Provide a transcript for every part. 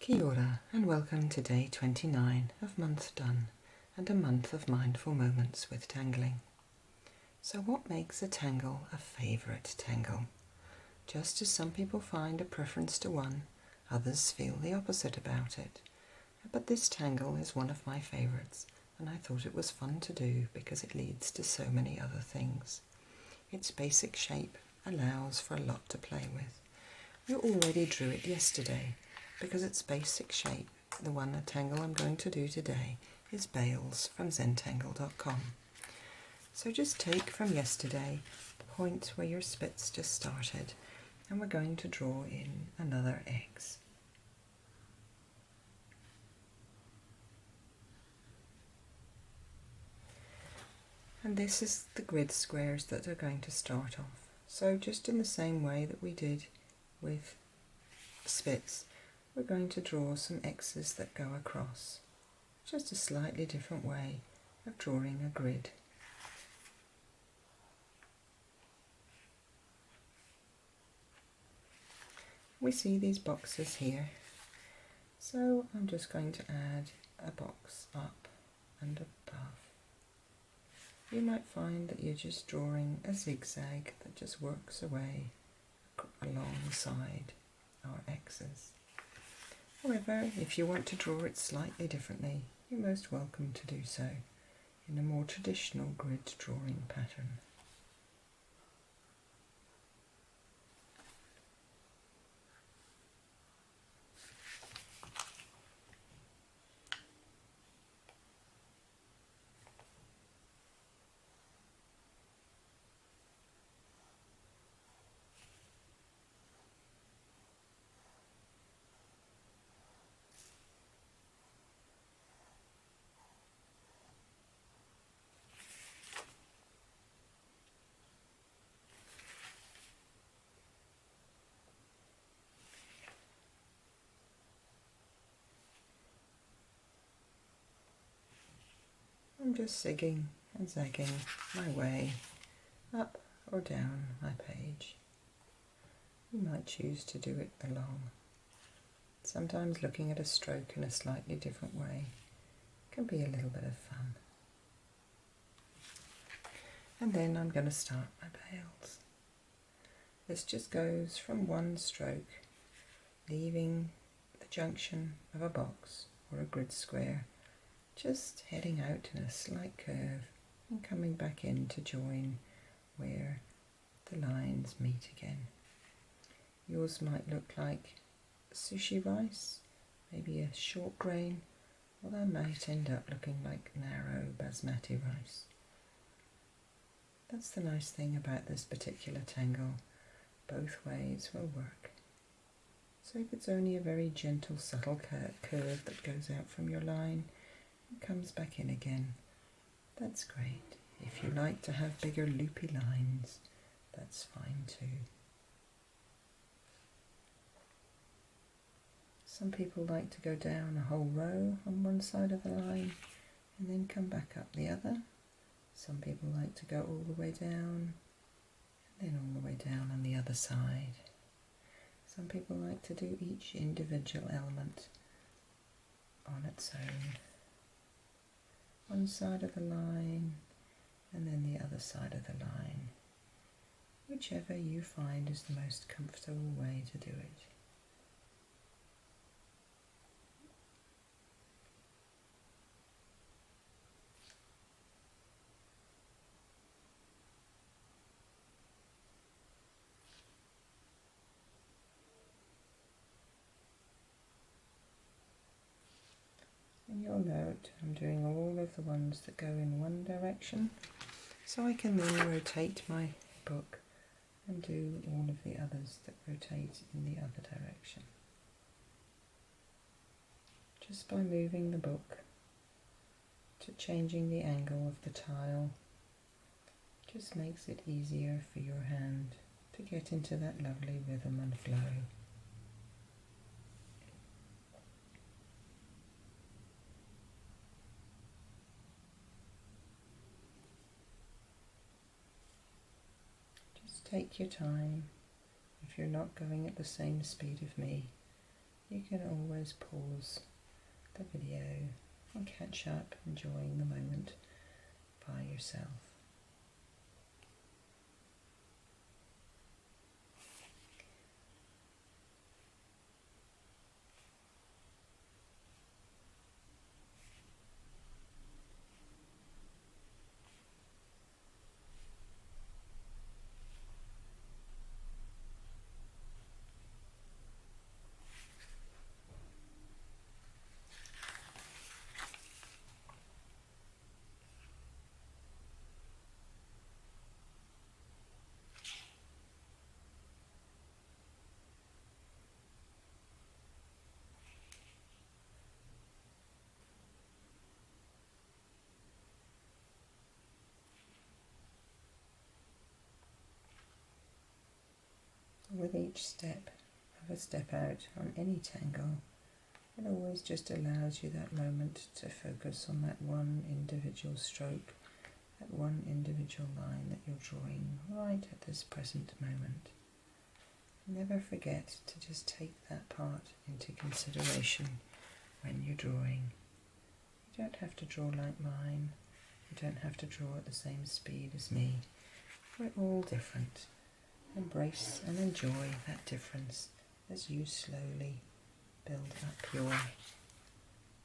Kia ora and welcome to day 29 of MonthDone and a month of mindful moments with tangling. So what makes a tangle a favourite tangle? Just as some people find a preference to one, others feel the opposite about it. But this tangle is one of my favourites, and I thought it was fun to do because it leads to so many other things. Its basic shape allows for a lot to play with. You already drew it yesterday, because its basic shape, the tangle I'm going to do today, is Bales from zentangle.com. So just take from yesterday the point where your spits just started, and we're going to draw in another X. And this is the grid squares that are going to start off. So just in the same way that we did with spits, we're going to draw some X's that go across. Just a slightly different way of drawing a grid. We see these boxes here, so I'm just going to add a box up and above. You might find that you're just drawing a zigzag that just works away alongside our X's. However, if you want to draw it slightly differently, you're most welcome to do so in a more traditional grid drawing pattern. I'm just zigging and zagging my way up or down my page. You might choose to do it along. Sometimes looking at a stroke in a slightly different way can be a little bit of fun. And then I'm going to start my Bales. This just goes from one stroke, leaving the junction of a box or a grid square, just heading out in a slight curve and coming back in to join where the lines meet again. Yours might look like sushi rice, maybe a short grain, or that might end up looking like narrow basmati rice. That's the nice thing about this particular tangle. Both ways will work. So if it's only a very gentle, subtle curve that goes out from your line and comes back in again, that's great. If you like to have bigger loopy lines, that's fine too. Some people like to go down a whole row on one side of the line and then come back up the other. Some people like to go all the way down and then all the way down on the other side. Some people like to do each individual element on its own. One side of the line and then the other side of the line. Whichever you find is the most comfortable way to do it. And you'll note I'm doing all of the ones that go in one direction, so I can then rotate my book and do all of the others that rotate in the other direction. Just by moving the book to changing the angle of the tile, just makes it easier for your hand to get into that lovely rhythm and flow. Take your time. If you're not going at the same speed of me, you can always pause the video and catch up, enjoying the moment by yourself. With each step of a step out on any tangle, it always just allows you that moment to focus on that one individual stroke, that one individual line that you're drawing right at this present moment. Never forget to just take that part into consideration when you're drawing. You don't have to draw like mine. You don't have to draw at the same speed as me. We're all different. Embrace and enjoy that difference as you slowly build up your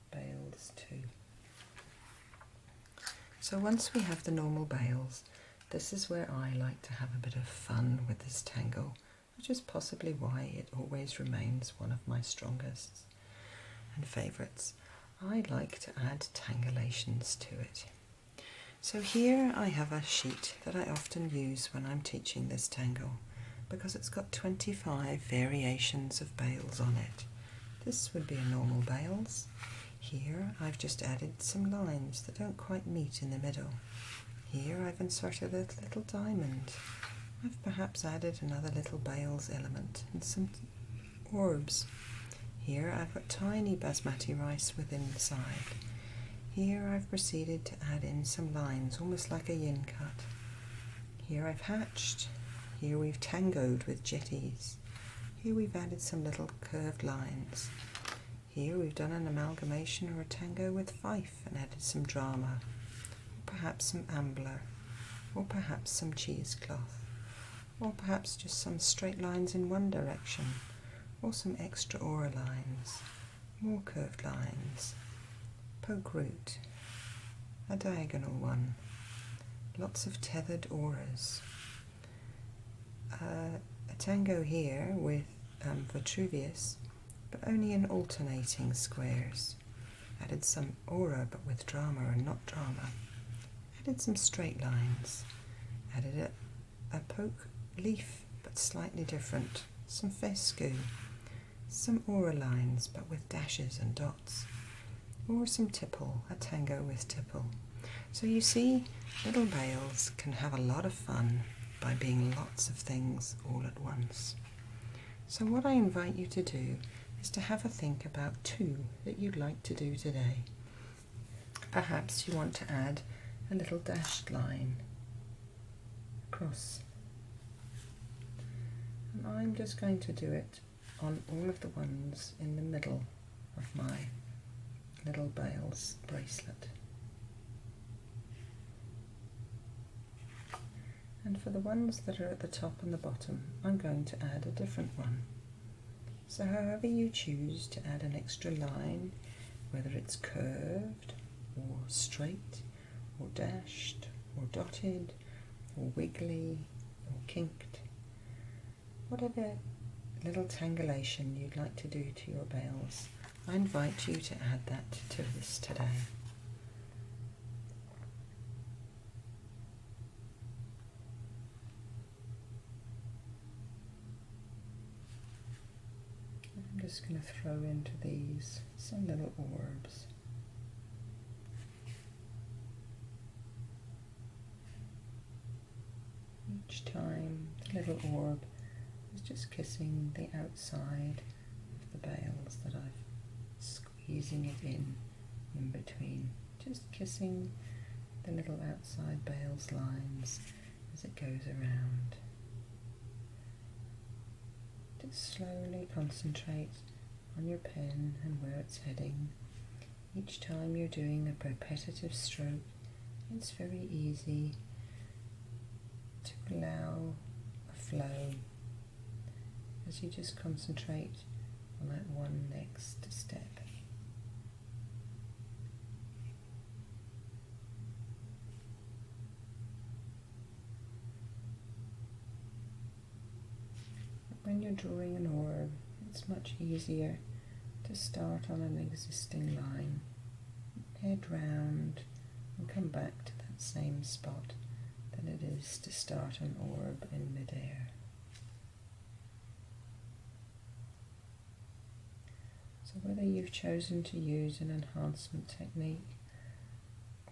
bales too. So once we have the normal bales, this is where I like to have a bit of fun with this tangle, which is possibly why it always remains one of my strongest and favourites. I like to add tangleations to it. So here I have a sheet that I often use when I'm teaching this tangle, because it's got 25 variations of bales on it. This would be a normal bales. Here I've just added some lines that don't quite meet in the middle. Here I've inserted a little diamond. I've perhaps added another little bales element and some orbs. Here I've got tiny basmati rice within the side. Here I've proceeded to add in some lines, almost like a yin cut. Here I've hatched. Here we've tangoed with jetties. Here we've added some little curved lines. Here we've done an amalgamation or a tango with fife and added some drama, or perhaps some ambler, or perhaps some cheesecloth, or perhaps just some straight lines in one direction, or some extra aura lines, more curved lines, poke root, a diagonal one, lots of tethered auras, a tango here with Vitruvius, but only in alternating squares. Added some aura but with drama and not drama. Added some straight lines. Added a poke leaf but slightly different. Some fescue. Some aura lines but with dashes and dots. Or some tipple, a tango with tipple. So you see, little bales can have a lot of fun by being lots of things all at once. So what I invite you to do is to have a think about 2 that you'd like to do today. Perhaps you want to add a little dashed line across. And I'm just going to do it on all of the ones in the middle of my little Bales bracelet. And for the ones that are at the top and the bottom, I'm going to add a different one. So however you choose to add an extra line, whether it's curved or straight or dashed or dotted or wiggly or kinked, whatever little tangleation you'd like to do to your bales, I invite you to add that to this today. I'm just going to throw into these some little orbs. Each time the little orb is just kissing the outside of the bales that I've squeezing it in between, just kissing the little outside bales lines as it goes around. Just slowly concentrate on your pen and where it's heading. Each time you're doing a repetitive stroke, it's very easy to allow a flow as you just concentrate on that one next step. When you're drawing an orb, it's much easier to start on an existing line, head round and come back to that same spot than it is to start an orb in midair. So whether you've chosen to use an enhancement technique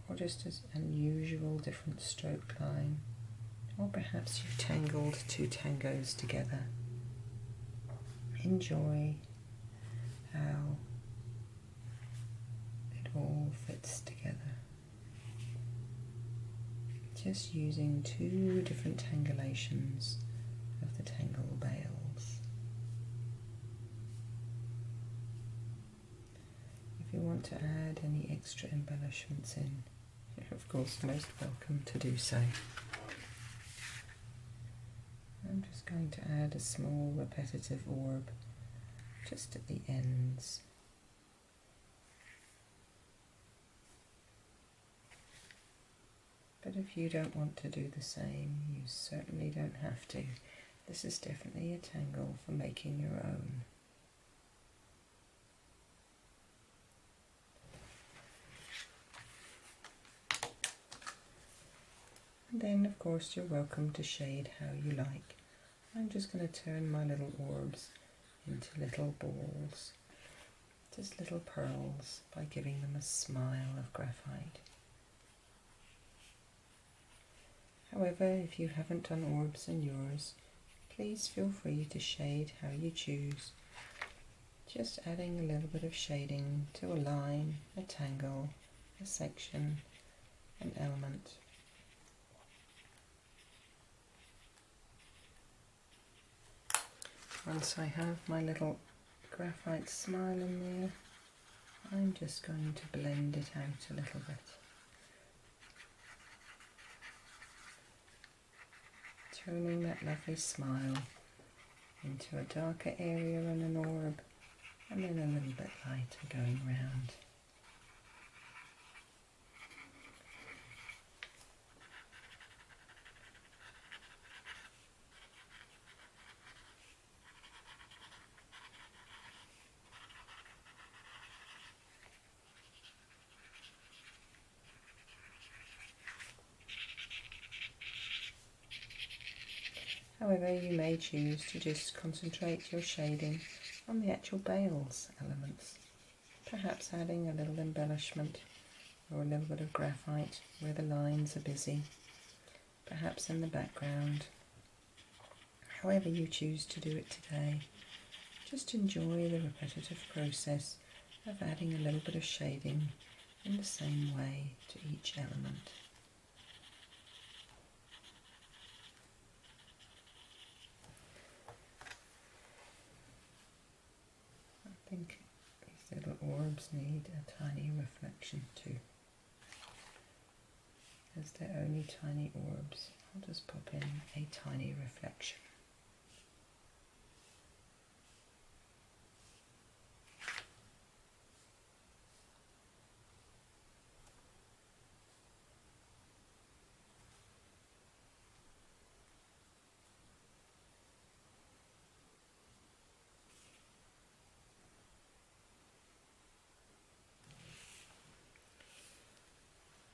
or just as unusual different stroke line, or perhaps you've tangled two tangos together, enjoy how it all fits together. Just using two different tangleations of the tangle bales. If you want to add any extra embellishments in, you're of course most welcome to do so. I'm just going to add a small repetitive orb just at the ends. But if you don't want to do the same, you certainly don't have to. This is definitely a tangle for making your own. And then of course you're welcome to shade how you like. I'm just going to turn my little orbs into little balls, just little pearls, by giving them a smile of graphite. However, if you haven't done orbs in yours, please feel free to shade how you choose, just adding a little bit of shading to a line, a tangle, a section, an element. Once I have my little graphite smile in there, I'm just going to blend it out a little bit. Turning that lovely smile into a darker area in an orb, and then a little bit lighter going round. However, you may choose to just concentrate your shading on the actual Bales elements, perhaps adding a little embellishment or a little bit of graphite where the lines are busy, perhaps in the background. However you choose to do it today, just enjoy the repetitive process of adding a little bit of shading in the same way to each element. I think these little orbs need a tiny reflection too. As they're only tiny orbs, I'll just pop in a tiny reflection.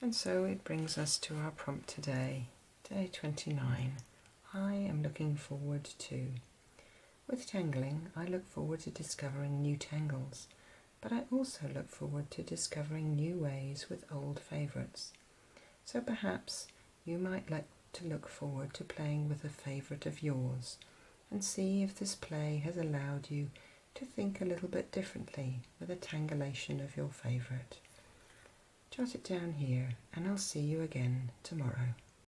And so it brings us to our prompt today, day 29. I am looking forward to. With tangling, I look forward to discovering new tangles, but I also look forward to discovering new ways with old favourites. So perhaps you might like to look forward to playing with a favourite of yours and see if this play has allowed you to think a little bit differently with a tangleation of your favourite. Jot it down here, and I'll see you again tomorrow.